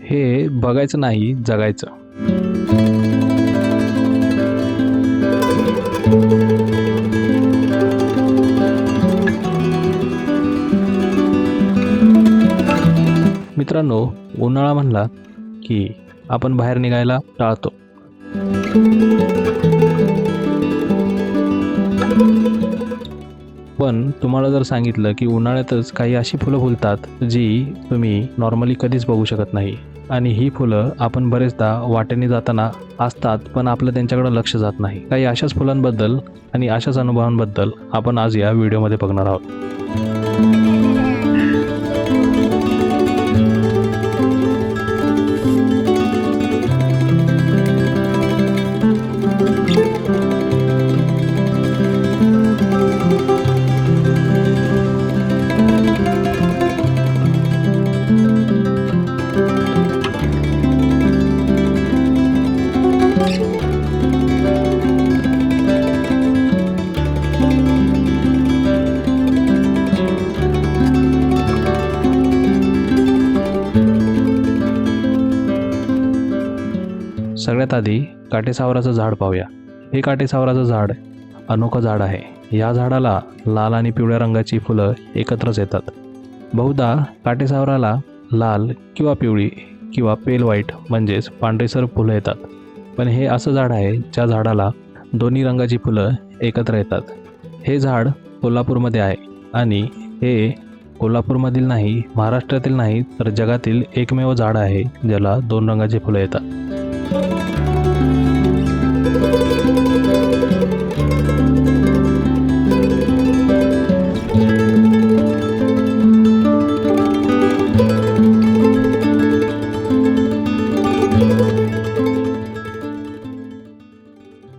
हे बघायचं नाही, जगायचं. मित्रांनो, उन्हाळा म्हणला की आपण बाहेर निघायला टाळतो. पण तुम्हाला जर सांगितलं की उन्हाळ्यातच काही अशी फुलं फुलतात जी तुम्ही नॉर्मली कधीच बघू शकत नाही, आणि ही फुलं आपण बरेचदा वाटेने जाताना असतात पण आपलं त्यांच्याकडे लक्ष जात नाही. काही अशाच फुलांबद्दल आणि अशाच अनुभवांबद्दल आपण आज या व्हिडिओमध्ये बघणार आहोत. सगळ्यात आधी काटेसावराचं झाड पाहूया. हे काटेसावराचं झाड अनोखं झाड आहे. या झाडाला लाल आणि पिवळ्या रंगाची फुलं एकत्रच येतात. बहुधा काटेसावराला लाल किंवा पिवळी किंवा पेल व्हाईट म्हणजेच पांढरेसर फुलं येतात. पण हे असं झाड आहे ज्या झाडाला दोन्ही रंगाची फुलं एकत्र येतात. हे झाड कोल्हापूरमध्ये आहे आणि हे कोल्हापूरमधील नाही, महाराष्ट्रातील नाही तर जगातील एकमेव झाड आहे ज्याला दोन रंगाची फुलं येतात.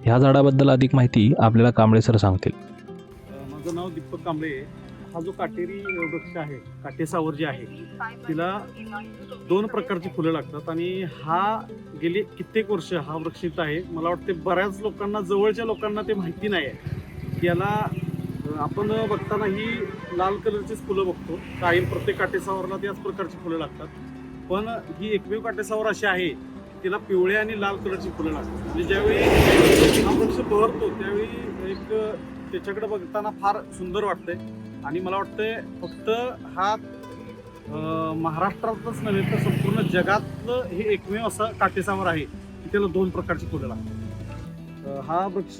ह्या झाडाबद्दल अधिक माहिती आपल्याला कांबळे सर सांगतील. माझं नाव दीपक कांबळे. हा जो काटेरी वृक्ष आहे, काटेसावर जे आहे, तिला दोन प्रकारची फुलं लागतात आणि हा गेली कित्येक वर्ष हा वृक्ष इथं आहे. मला वाटते बऱ्याच लोकांना, जवळच्या लोकांना ते माहिती नाही आहे की याला आपण बघताना ही लाल कलरचीच फुलं बघतो. कायम प्रत्येक काटेसावरला त्याच प्रकारची फुलं लागतात. पण ही एकमेव काटेसावर अशी आहे तिला पिवळ्या आणि लाल कलरची फुलं लागतात. म्हणजे ज्यावेळी हा वृक्ष बहरतो त्यावेळी एक त्याच्याकडे बघताना फार सुंदर वाटतंय. आणि मला वाटतंय फक्त हा महाराष्ट्रातच नव्हे तर संपूर्ण जगातलं हे एकमेव असं काटेसावर आहे की त्याला दोन प्रकारची फुलं लागतात. हा वृक्ष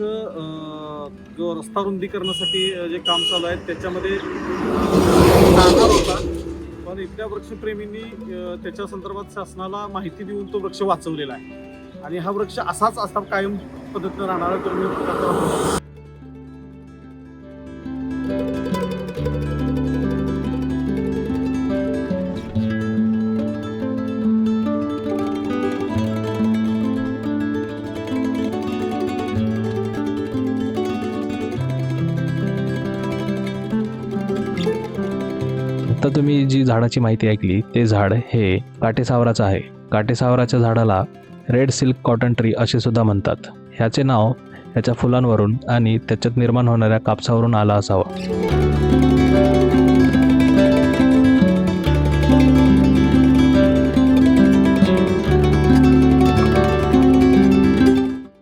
जो रस्ता रुंदीकरणासाठी जे काम चालू आहे त्याच्यामध्ये जाणार होता, पण इथल्या वृक्षप्रेमींनी त्याच्या संदर्भात शासनाला माहिती देऊन तो वृक्ष वाचवलेला आहे. आणि हा वृक्ष असाच असा कायम पद्धतीने राहणार आहे. तर मी आता तुम्ही जी झाडाची माहिती ऐकली ते झाड हे काटेसावराचं आहे. काटेसावराच्या झाडाला रेड सिल्क कॉटन ट्री असे सुद्धा म्हणतात. ह्याचे नाव ह्याच्या फुलांवरून आणि त्याच्यात निर्माण होणाऱ्या कापसावरून आला असावं.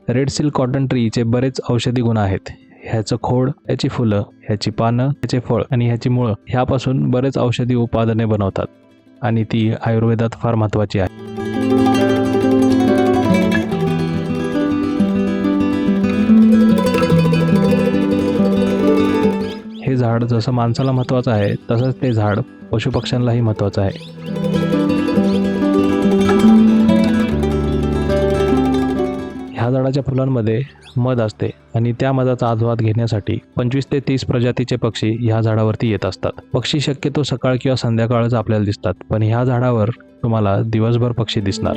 रेड सिल्क कॉटन ट्रीचे बरेच औषधी गुण आहेत. ह्याचं खोड, ह्याची फुलं, ह्याची पानं, ह्याचे फळ आणि ह्याची मुळं ह्यापासून बरेच औषधी उत्पादने बनवतात आणि ती आयुर्वेदात फार महत्त्वाची आहे. हे झाड जसं माणसाला महत्त्वाचं आहे तसंच ते झाड पशुपक्ष्यांनाही महत्त्वाचं आहे. ह्या झाडाच्या फुलांमध्ये मध असते आणि त्या मधाचा आस्वाद घेण्यासाठी 25 ते 30 प्रजातीचे पक्षी ह्या झाडावरती येत असतात. पक्षी शक्यतो सकाळ किंवा संध्याकाळच आपल्याला दिसतात, पण ह्या झाडावर तुम्हाला दिवसभर पक्षी दिसणार.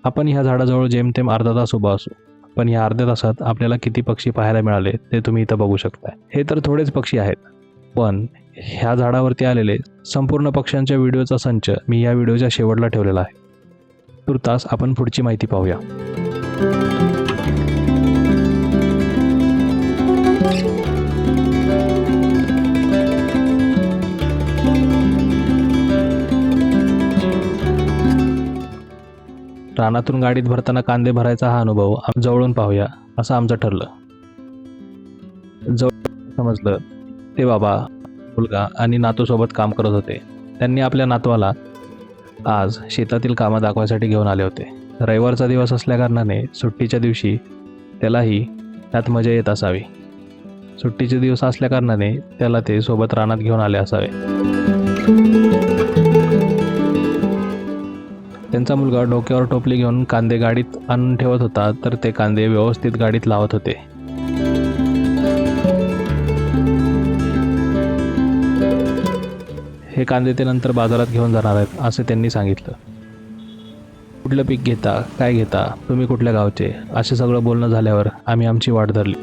आपण ह्या झाडाजवळ जेमतेम अर्धा तास उभा असू, पण ह्या अर्ध्या तासात आपल्याला किती पक्षी पाहायला मिळाले ते तुम्ही इथं बघू शकताय. हे तर थोडेच पक्षी आहेत, पण ह्या झाडावरती आलेले संपूर्ण पक्ष्यांच्या व्हिडिओचा संच मी या व्हिडिओच्या शेवटला ठेवलेला आहे. तुर्तास आपण पुढची माहिती पाहूया. रानातून गाडीत भरताना कांदे भरायचा हा अनुभव जवळून पाहूया असं आमचं ठरलं. जवळ समजलं ते बाबा, मुलगा आणि नातूसोबत काम करत होते. त्यांनी आपल्या नातवाला आज शेतातील कामं दाखवायसाठी घेऊन आले होते. रविवारचा दिवस असल्याकारणाने सुट्टीच्या दिवशी त्यालाही त्यात मजा येत असावी. सुट्टीचे दिवस असल्याकारणाने त्याला ते सोबत रानात घेऊन आले असावे. त्यांचा मुलगा डोक्यावर टोपली घेऊन कांदे गाडीत आणून ठेवत होता, तर ते कांदे व्यवस्थित गाडीत लावत होते. हे कांदे ते नंतर बाजारात घेऊन जाणार आहेत असे त्यांनी सांगितलं. कुठलं पीक घेता, काय घेता, तुम्ही कुठल्या गावचे, असे सगळं बोलणं झाल्यावर आम्ही आमची वाट धरली.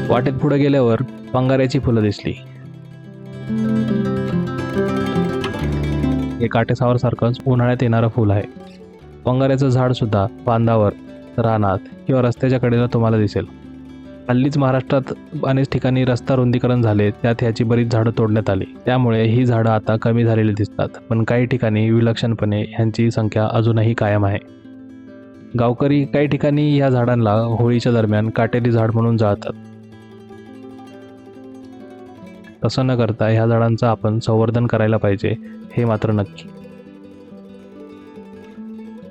वाटेत पुढे गेल्यावर पंगाऱ्याची फुलं दिसली. हे काटेसावर सारखंच उन्हाळ्यात येणारं फूल आहे. पंगाऱ्याचं झाड सुद्धा बांधावर, रानात किंवा रस्त्याच्या कडेला तुम्हाला दिसेल. हल्लीच महाराष्ट्रात अनेक ठिकाणी रस्ता रुंदीकरण झाले, त्यात ह्याची बरीच झाडं तोडण्यात आली. त्यामुळे ही झाडं आता कमी झालेली दिसतात, पण काही ठिकाणी विलक्षणपणे ह्यांची संख्या अजूनही कायम आहे. गावकरी काही ठिकाणी ह्या झाडांना होळीच्या दरम्यान काटेरी झाड म्हणून जाळतात. तसं न करता ह्या झाडांचं आपण संवर्धन करायला पाहिजे, हे मात्र नक्की.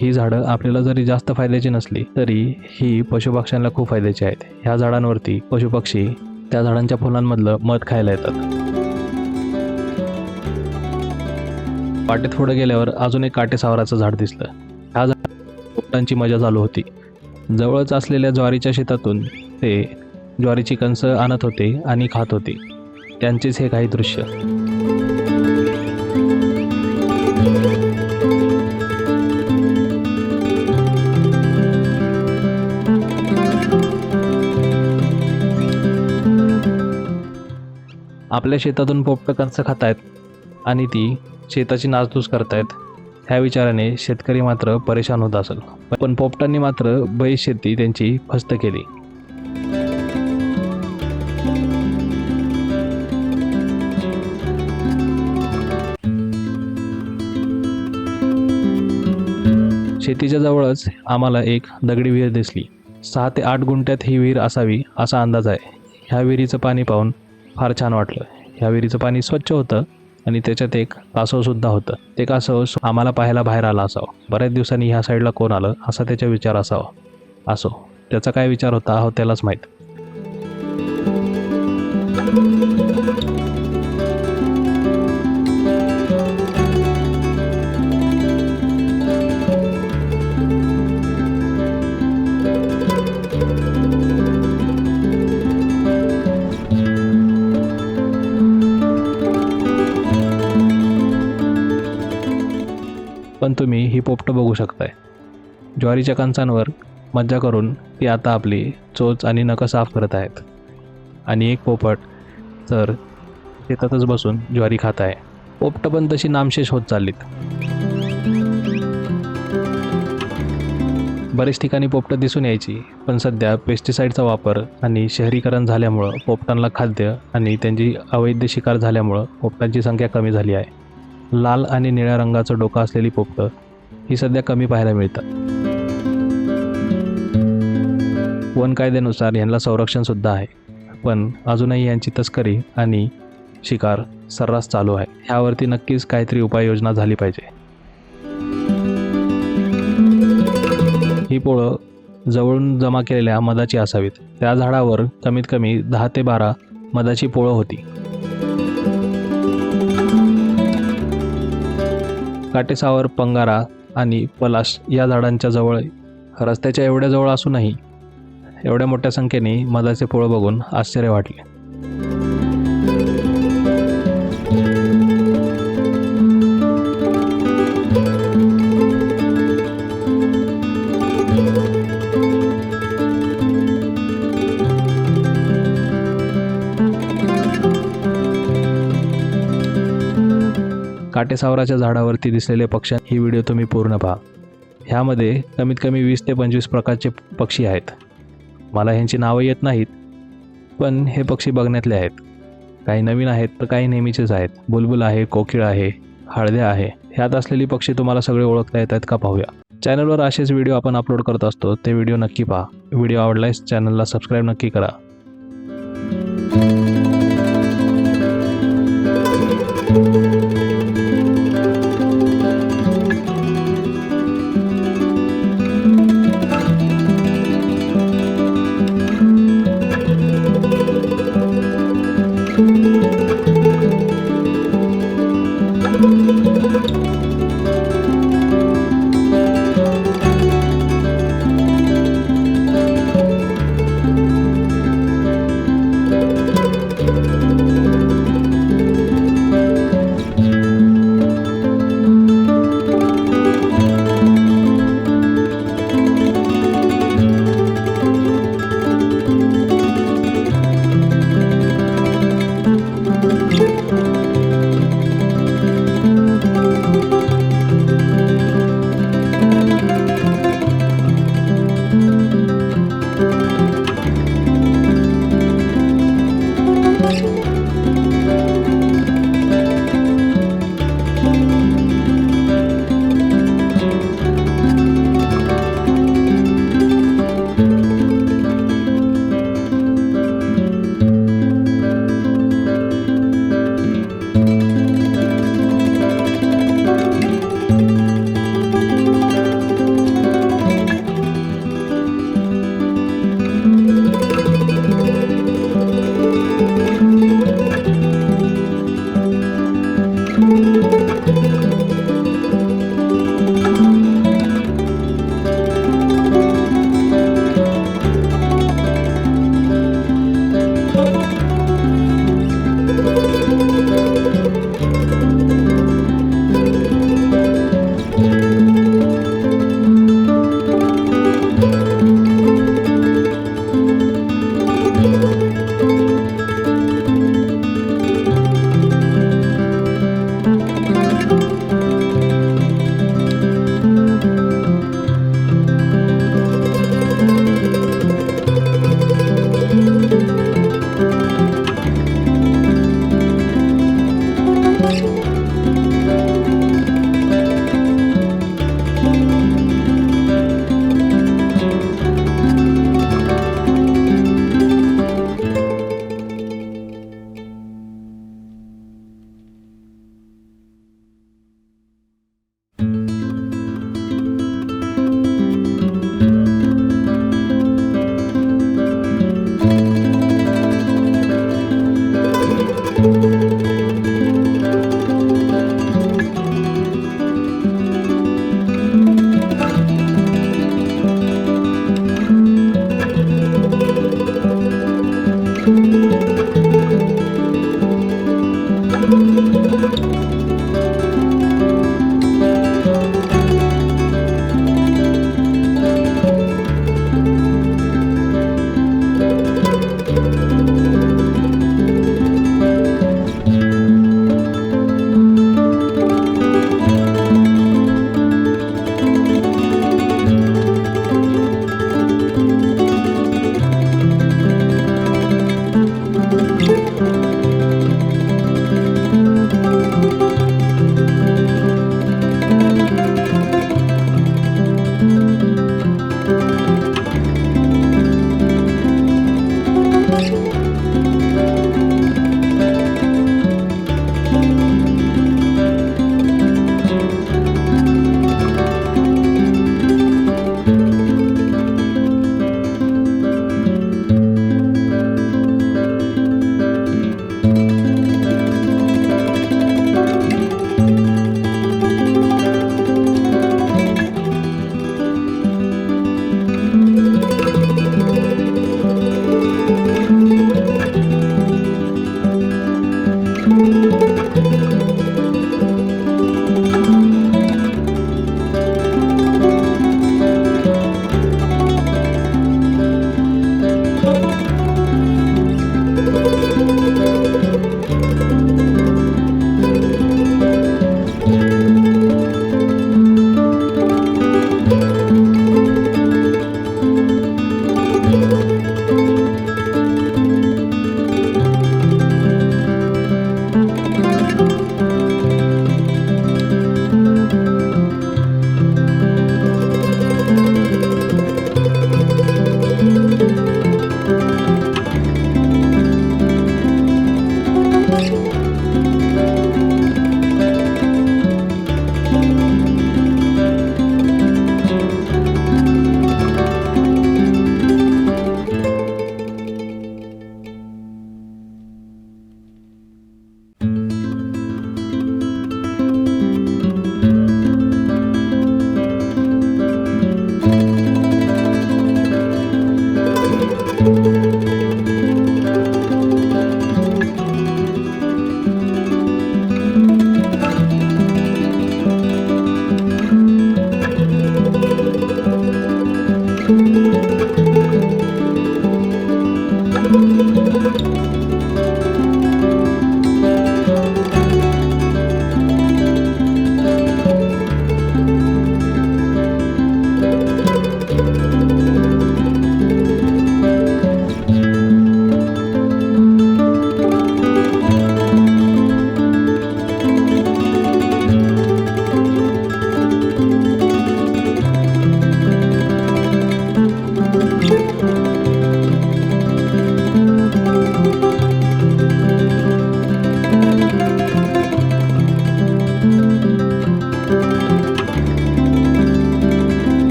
ही झाडं आपल्याला जरी जास्त फायद्याची नसली तरी ही पशुपक्ष्यांना खूप फायद्याची आहेत. ह्या झाडांवरती पशुपक्षी त्या झाडांच्या फुलांमधलं मध खायला येतात. वाटेत पुढे गेल्यावर अजून एक काटेसावराचं झाड दिसलं. ह्या झाडात पोपटांची मजा चालू होती. जवळच असलेल्या ज्वारीच्या शेतातून ते ज्वारीची कणसं आणत होते आणि खात होते. त्यांचेच हे काही दृश्य. आपल्या शेतातून पोपटं कणसं खातायत आणि ती शेताची नासधूस करतायत, ह्या विचाराने शेतकरी मात्र परेशान होत असेल. पण पोपटांनी मात्र बैल शेती त्यांची फस्त केली. शेतीच्या जवळच आम्हाला एक दगडी विहीर दिसली. 6 ते 8 गुंठ्यात ही विहीर असावी असा अंदाज आहे. ह्या विहिरीचं पाणी पाहून फार छान वाटलं. ह्या विहिरीचं पाणी स्वच्छ होतं आणि त्याच्यात एक कासवसुद्धा होतं. ते कासव आम्हाला पाहायला बाहेर आला असावं. बऱ्याच दिवसांनी ह्या साईडला कोण आलं असा त्याचा विचार असावा. असो, त्याचा काय विचार होता हो त्यालाच माहीत. पण तुम्ही ही पोपटं बघू शकताय. ज्वारीच्या कणसांवर मज्जा करून ती आता आपली चोच आणि नखं साफ करत आहेत. आणि एक पोपट तर शेतातच बसून ज्वारी खात आहे. पोपटं पण तशी नामशेष होत चाललीत. बरेच ठिकाणी पोपटं दिसून यायची, पण सध्या पेस्टिसाईडचा वापर आणि शहरीकरण झाल्यामुळं, पोपटांना खाद्य आणि त्यांची अवैध शिकार झाल्यामुळं पोपटांची संख्या कमी झाली आहे. लाल आणि निळ्या रंगाचं डोकं असलेली पोपटं ही सध्या कमी पाहायला मिळतात. वन कायद्यानुसार यांना संरक्षणसुद्धा आहे, पण अजूनही यांची तस्करी आणि शिकार सर्रास चालू आहे. ह्यावरती नक्कीच काहीतरी उपाययोजना झाली पाहिजे. ही पोळं जवळून जमा केलेल्या मधाची असावीत. त्या झाडावर कमीत कमी 10 ते 12 मधाची पोळं होती. काटेसावर, पंगारा आणि पलाश या झाडांच्या जवळ, रस्त्याच्या एवढ्या जवळ असूनही एवढ्या मोठ्या संख्येने मधाचे पोळं बघून आश्चर्य वाटले. काटेसावराच्या झाडावरती दिसलेले पक्ष्या ही व्हिडिओ तुम्ही पूर्ण पहा. ह्यामध्ये कमीत कमी 20 ते 25 प्रकारचे पक्षी आहेत. मला ह्यांची नावं येत नाहीत, पण हे पक्षी बघण्यातले आहेत. काही नवीन आहेत तर काही नेहमीचेच आहेत. बुलबुल आहे, कोकिळ आहे, हळद्या आहे. ह्यात असलेली पक्षी तुम्हाला सगळे ओळखता येत आहेत का पाहूया. चॅनलवर असेच व्हिडिओ आपण अपलोड करत असतो, ते व्हिडिओ नक्की पहा. व्हिडिओ आवडल्यास चॅनलला सबस्क्राईब नक्की करा.